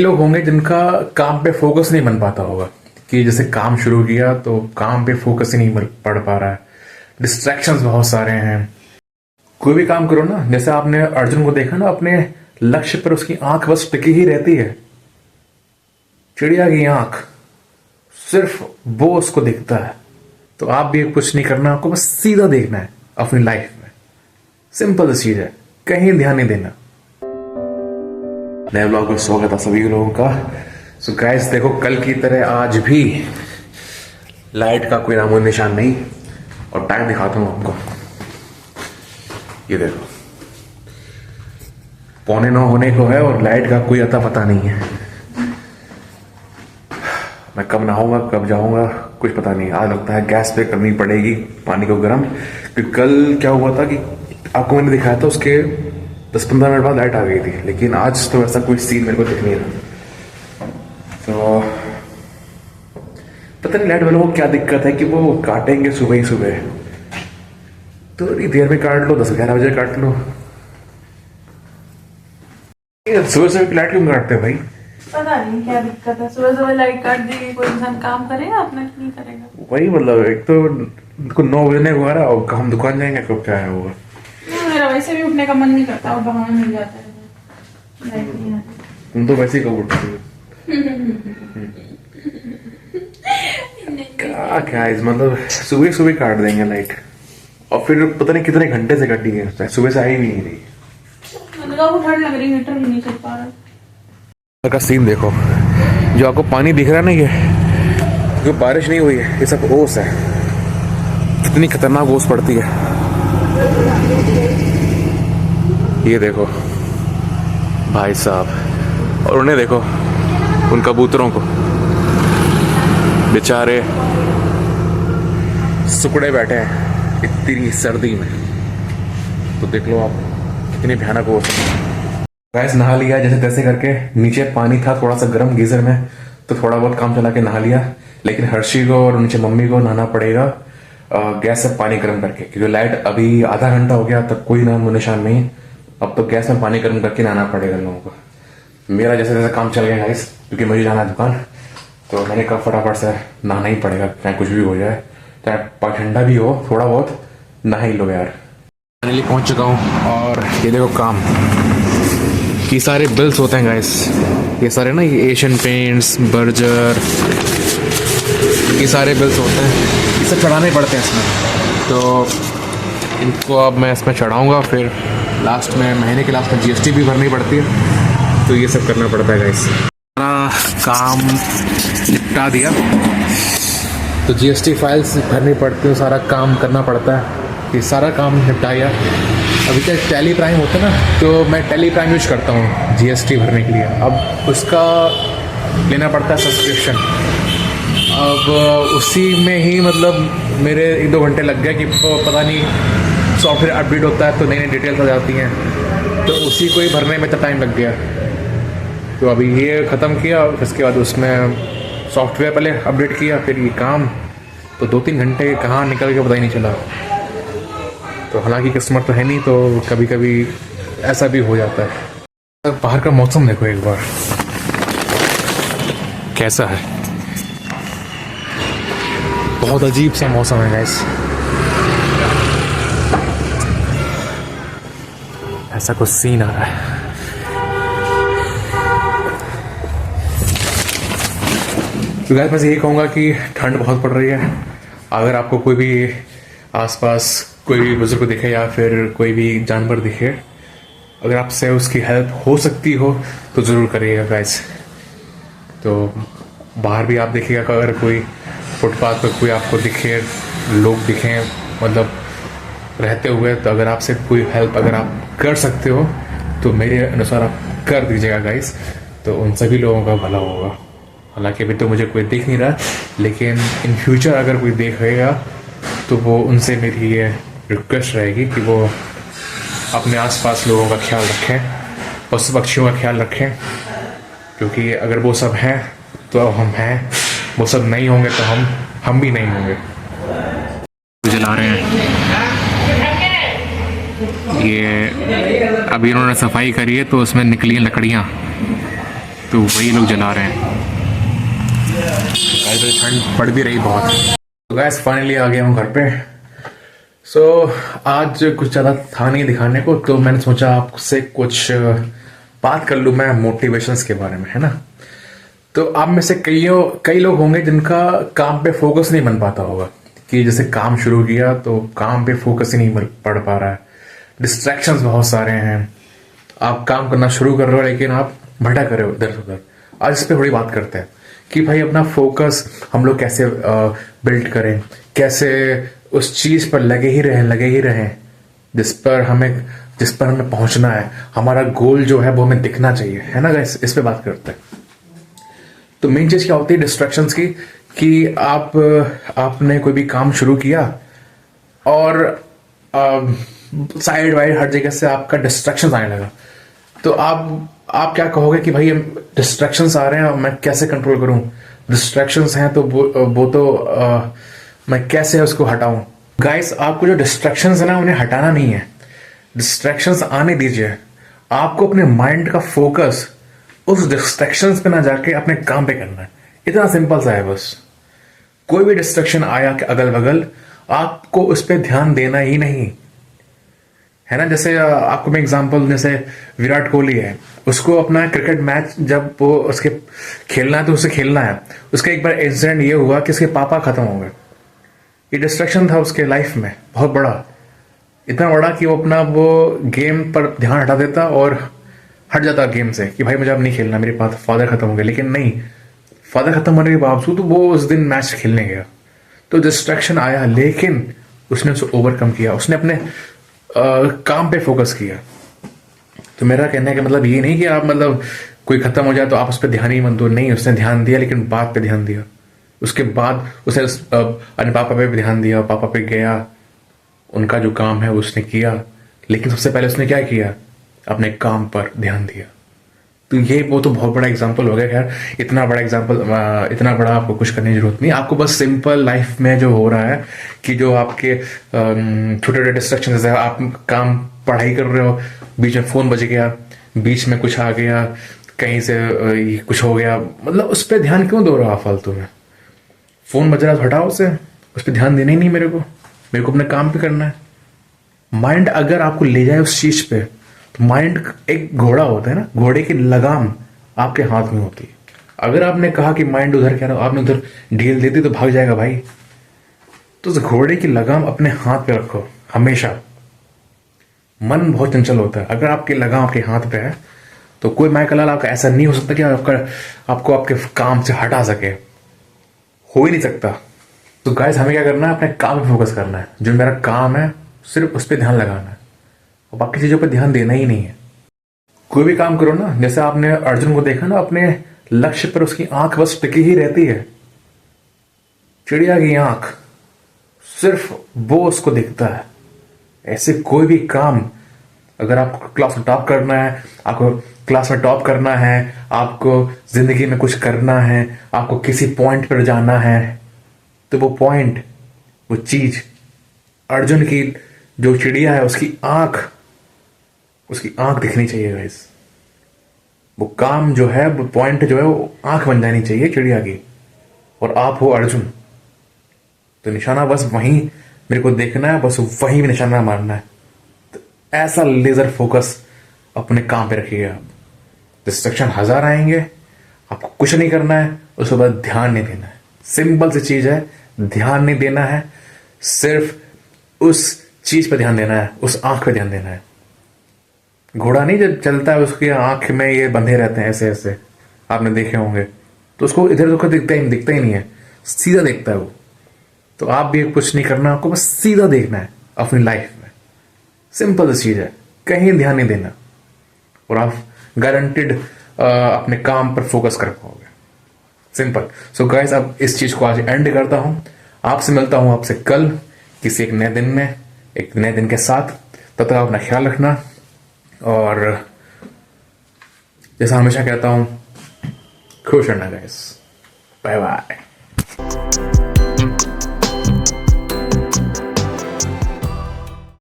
लोग होंगे जिनका काम पे फोकस नहीं बन पाता होगा कि जैसे काम शुरू किया तो काम पे फोकस ही नहीं पड़ पा रहा है। डिस्ट्रैक्शंस बहुत सारे हैं। कोई भी काम करो ना, जैसे आपने अर्जुन को देखा ना, अपने लक्ष्य पर उसकी आंख बस टिकी ही रहती है। चिड़िया की आंख, सिर्फ वो उसको दिखता है। तो आप भी कुछ नहीं करना, आपको बस सीधा देखना है अपनी लाइफ में। सिंपल चीज है, कहीं ध्यान नहीं देना। नए ब्लॉग में स्वागत है सभी लोगों का। सो गाइस देखो, कल की तरह आज भी लाइट का कोई नामो निशान नहीं। और टाइम दिखाता हूं आपको, ये देखो 8:45 होने को है और लाइट का कोई अता पता नहीं है। मैं कब नहाऊंगा कब जाऊंगा कुछ पता नहीं। आज लगता है गैस पे करनी पड़ेगी पानी को गर्म, क्योंकि कल क्या हुआ था कि आपको मैंने दिखाया था, उसके 10-15 मिनट बाद लाइट आ गई थी। लेकिन आज तो ऐसा कोई सीन मेरे को दिख नहीं रहा। तो पता नहीं लाइट वालों को क्या दिक्कत है कि वो काटेंगे सुबह ही सुबह। थोड़ी देर में काट लो, 10-11 बजे काट लो। सुबह सुबह लाइट क्यों काटते हैं भाई? पता नहीं क्या दिक्कत है। सुबह सुबह लाइट काट देगी, कोई इंसान काम करेगा अपना कि नहीं करेगा? वही मतलब, एक तो 9 बजने को आ रहा और हम दुकान जाएंगे कब, क्या है वो। मेरा वैसे भी उठने का मन नहीं करता और बहाना मिल जाता है लाइट नहीं आती। तुम तो वैसे ही कब उठती हो। क्या इस मतलब सुबह सुबह काट देंगे लाइट, और फिर पता नहीं कितने घंटे से कटी है, सुबह से आई भी नहीं रही। ठंड लग रही, हीटर भी नहीं चल पा रहा। का सीन देखो, जो आपको पानी दिख रहा है ना, ये जो बारिश नहीं हुई है, ये सब ओस है। कितनी खतरनाक ओस पड़ती है। ये देखो भाई साहब, और उन्हें देखो, उन कबूतरों को, बेचारे सुकड़े बैठे हैं इतनी सर्दी में। तो देख लो आप कितनी भयानक ओस है। गैस नहा लिया जैसे तैसे करके, नीचे पानी था थोड़ा सा गर्म गीजर में, तो थोड़ा बहुत काम चला के नहा लिया। लेकिन हर्षी को और नीचे मम्मी को नहाना पड़ेगा गैस से पानी गर्म करके, क्योंकि लाइट अभी आधा घंटा हो गया तब कोई नाम निशान नहीं। अब तो गैस में पानी गर्म करके नहाना पड़ेगा लोगों को। मेरा जैसे जैसे काम चल गया गाइस, क्योंकि मुझे जाना है दुकान, तो मैंने कहा फटाफट से नहाना ही पड़ेगा, चाहे कुछ भी हो जाए, चाहे ठंडा भी हो, थोड़ा बहुत नहा ही लो यार। फाइनली पहुंच चुका हूँ और ये देखो काम ये सारे बिल्स होते हैं गाइस। ये सारे ना, ये एशियन पेंट्स, बर्जर, ये सारे बिल्स होते हैं, ये सब चढ़ाने पड़ते हैं इसमें। तो इनको अब मैं इसमें चढ़ाऊँगा, फिर लास्ट में, महीने के लास्ट में जीएसटी भी भरनी पड़ती है। तो ये सब करना पड़ता है गाइस। सारा काम निपटा दिया, तो जीएसटी फाइल्स भरनी पड़ती है, सारा काम करना पड़ता है। ये सारा काम निपटाया। अभी तक टैली प्राइम होता है ना, तो मैं टैली प्राइम यूज करता हूँ जीएसटी भरने के लिए। अब उसका लेना पड़ता है सब्सक्रिप्शन। अब उसी में ही मतलब मेरे 1-2 घंटे लग गए कि पता नहीं सॉफ्टवेयर अपडेट होता है तो नई नई डिटेल्स आ जाती हैं, तो उसी को ही भरने में तो टाइम लग गया। तो अभी ये ख़त्म किया, उसके बाद उसमें सॉफ्टवेयर पहले अपडेट किया, फिर ये काम, तो 2-3 घंटे कहाँ निकल के पता ही नहीं चला। तो हालांकि कस्टमर तो है नहीं, तो कभी कभी ऐसा भी हो जाता है। बाहर का मौसम देखो एक बार कैसा है, बहुत अजीब सा मौसम है गाइस। ऐसा कुछ सीन आ रहा है। तो गाइस मैं यही कहूँगा कि ठंड बहुत पड़ रही है। अगर आपको कोई भी आसपास कोई भी बुजुर्ग दिखे या फिर कोई भी जानवर दिखे, अगर आपसे उसकी हेल्प हो सकती हो तो ज़रूर करिएगा गाइस। तो बाहर भी आप देखिएगा कि अगर कोई फुटपाथ पर कोई आपको दिखे, लोग दिखें मतलब रहते हुए, तो अगर आपसे कोई हेल्प अगर आप कर सकते हो तो मेरे अनुसार आप कर दीजिएगा गाइस। तो उन सभी लोगों का भला होगा। हालांकि अभी तो मुझे कोई देख नहीं रहा, लेकिन इन फ्यूचर अगर कोई देखेगा तो वो उनसे मेरी ये रिक्वेस्ट रहेगी कि वो अपने आसपास लोगों का ख्याल रखें, पशु पक्षियों का ख्याल रखें, क्योंकि अगर वो सब हैं तो हम हैं, वो सब नहीं होंगे तो हम भी नहीं होंगे। जला रहे हैं ये, अभी इन्होंने सफाई करी है तो उसमें निकली हैं लकड़ियाँ, तो वही लोग जला रहे हैं। गाइस ठंड पड़ भी रही बहुत। तो गाइस फाइनली आ गया हूँ घर पे। सो आज कुछ ज़्यादा था नहीं दिखाने को, तो मैंने सोचा आपसे कुछ बात कर लूँ मैं मोटिवेशंस के बारे में, है ना। तो आप में से कई लोग होंगे जिनका काम पे फोकस नहीं बन पाता होगा, कि जैसे काम शुरू किया तो काम पे फोकस ही नहीं पड़ पा रहा है, डिस्ट्रैक्शंस बहुत सारे हैं, आप काम करना शुरू कर रहे हो लेकिन आप भटक रहे हो इधर उधर। आज इस पर थोड़ी बात करते हैं कि भाई अपना फोकस हम लोग कैसे बिल्ड करें, कैसे उस चीज पर लगे ही रहें जिस पर हमें पहुंचना है, हमारा गोल जो है वो हमें दिखना चाहिए, है ना गाइस। इस पे बात करते हैं। तो मेन चीज क्या होती है डिस्ट्रैक्शंस की, कि आपने कोई भी काम शुरू किया और साइड वाइड हर जगह से आपका डिस्ट्रैक्शंस आने लगा, तो आप क्या कहोगे कि भाई डिस्ट्रैक्शंस आ रहे हैं, मैं कैसे कंट्रोल करूं, डिस्ट्रैक्शंस हैं तो वो तो मैं कैसे उसको हटाऊं। गाइस आपको जो डिस्ट्रैक्शंस है ना उन्हें हटाना नहीं है, डिस्ट्रैक्शंस आने दीजिए। आपको अपने माइंड का फोकस उस डिस्ट्रैक्शंस पे ना जाके अपने काम पे करना है, इतना सिंपल सा है बस। कोई भी डिस्ट्रैक्शन आया कि अगल बगल, आपको उस पर ध्यान देना ही नहीं है ना। जैसे आपको मैं एग्जांपल, जैसे विराट कोहली है, उसको अपना क्रिकेट मैच जब वो उसके खेलना है तो उसे खेलना है। उसका एक बार इंसिडेंट ये हुआ कि उसके पापा खत्म हो गए। ये डिस्ट्रैक्शन था उसके लाइफ में बहुत बड़ा, इतना बड़ा कि वो गेम पर ध्यान हटा देता और हट जाता गेम से कि भाई मुझे अब नहीं खेलना, मेरे पास फादर खत्म हो गए। लेकिन नहीं, फादर खत्म होने के बावजूद वो उस दिन मैच खेलने गया। तो डिस्ट्रैक्शन आया लेकिन उसने उसे ओवरकम किया, उसने अपने काम पे फोकस किया। तो मेरा कहने का मतलब ये नहीं कि आप कोई खत्म हो जाए तो आप उस पर ध्यान ही मत दो, नहीं, उसने ध्यान दिया लेकिन बात पे ध्यान दिया। उसके बाद उसने अपने पापा पे भी ध्यान दिया, पापा पे गया, उनका जो काम है उसने किया, लेकिन सबसे पहले उसने क्या किया, अपने काम पर ध्यान दिया। तो वो तो बहुत बड़ा एग्जाम्पल हो गया। खैर इतना बड़ा एग्जाम्पल, इतना बड़ा आपको कुछ करने की जरूरत नहीं। आपको बस सिंपल लाइफ में जो हो रहा है कि जो आपके छोटे छोटे डिस्ट्रक्शन, जैसे आप काम पढ़ाई कर रहे हो, बीच में फोन बज गया, बीच में कुछ आ गया, कहीं से कुछ हो गया, उस पर ध्यान क्यों दो रहा फालतू में। फोन बज रहा तो हटाओ उसे, उस पर ध्यान देना ही नहीं। मेरे को अपने काम पे करना है। माइंड अगर आपको ले जाए उस चीज पे, तो माइंड एक घोड़ा होता है ना, घोड़े की लगाम आपके हाथ में होती है। अगर आपने कहा कि माइंड उधर कह रहा, आपने उधर ढील दे दी तो भाग जाएगा भाई। तो उस घोड़े की लगाम अपने हाथ पे रखो हमेशा। मन बहुत चंचल होता है, अगर आपकी लगाम आपके हाथ पे है तो कोई माइकलाल आपका ऐसा नहीं हो सकता कि आपको आपके काम से हटा सके, हो ही नहीं सकता। तो गाइस हमें क्या करना है, अपने काम पे फोकस करना है। जो मेरा काम है सिर्फ उस पर ध्यान लगाना है और बाकी चीजों पर ध्यान देना ही नहीं है। कोई भी काम करो ना, जैसे आपने अर्जुन को देखा ना, अपने लक्ष्य पर उसकी आंख बस टिकी ही रहती है। चिड़िया की आंख सिर्फ वो उसको दिखता है। ऐसे कोई भी काम, अगर आपको क्लास में टॉप करना है, आपको क्लास में टॉप करना है, आपको जिंदगी में कुछ करना है, आपको किसी पॉइंट पर जाना है, तो वो पॉइंट, वो चीज, अर्जुन की जो चिड़िया है उसकी आंख दिखनी चाहिए गाइस। वो काम जो है, वो पॉइंट जो है, वो आंख बन जानी चाहिए चिड़िया की, और आप हो अर्जुन। तो निशाना बस वहीं मेरे को देखना है, बस वहीं निशाना मारना है। तो ऐसा लेजर फोकस अपने काम पे रखिएगा आप। डिस्ट्रक्शन हजार आएंगे, आपको कुछ नहीं करना है, उसके बाद ध्यान नहीं देना है। सिंपल सी चीज है, ध्यान नहीं देना है, सिर्फ उस चीज पे ध्यान देना है, उस आंख पे ध्यान देना है। घोड़ा नहीं जब चलता है उसकी आंख में ये बंधे रहते हैं ऐसे ऐसे, आपने देखे होंगे, तो उसको इधर उधर दिखता ही नहीं है, सीधा देखता है वो। तो आप भी कुछ नहीं करना, आपको बस सीधा देखना है अपनी लाइफ में। सिंपल सी चीज है, कहीं ध्यान नहीं देना, और आप गारंटेड अपने काम पर फोकस कर पाओगे। सिंपल। सो गाइस अब इस चीज को आज एंड करता हूं। आपसे मिलता हूं आपसे कल किसी एक नए दिन में, एक नए दिन के साथ। तब तक अपना ख्याल रखना, और जैसा हमेशा कहता हूं, खुश रहना गाइस। Bye bye.